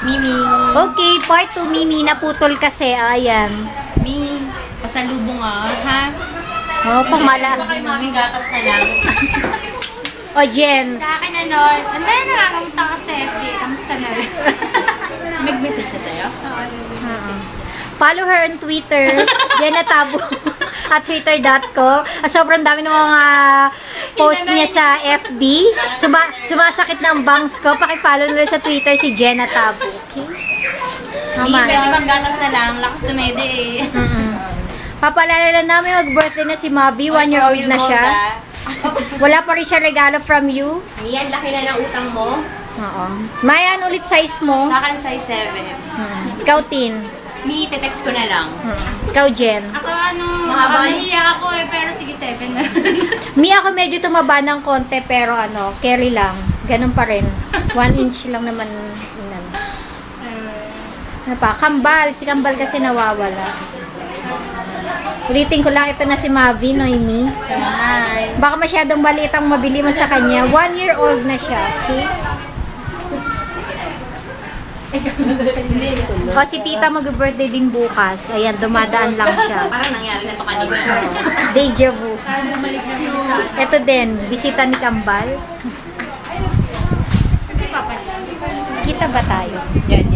Mimi. Okay, part 2, Mimi. Naputol kasi. Ayan. Mi, pasalubong ha? Oh, pamala. Mami, gatas na lang. O, Jen. Sa akin ano nangangamusta ka sa FB? Kamusta na rin? Nag-message siya sa'yo? Follow her on Twitter. Jenna Tabo. At twitter.co. Sobrang dami ng mga post niya sa FB. Sumasakit na ang bangs ko. Pakipollow na rin sa Twitter si Jenna Tabo. Okay? Mi, pwede bang gatas na lang? Lakas tumede eh. Papalala lang namin mag-birthday na si Mabi. 1-year-old na siya. Wala pa rin siya regalo from you. Mi, ang laki na ng utang mo. Oo. Mayan ulit size mo. Sa akin, size 7. Ikaw, Tin. Mi, te-text ko na lang. Ikaw, Jen. Ako Mahaba nahiya ako pero sige 7 na. Mi, ako medyo tumaba ng konti pero carry lang. Ganun pa rin. 1 inch lang naman. Ano pa? Kambal. Si Kambal kasi nawawala. Ulitin ko lang, ito na si Mavi, Noemi. Hi. Baka masyadong maliit ang mabili mo sa kanya. 1-year-old na siya. Okay? O, si tita mag-birthday din bukas. Ayan, dumadaan lang siya. Parang nangyari na to kanina. Deja vu. Ito din, bisita ni Kambal. Kasi papa niya. Kita ba tayo? Yan.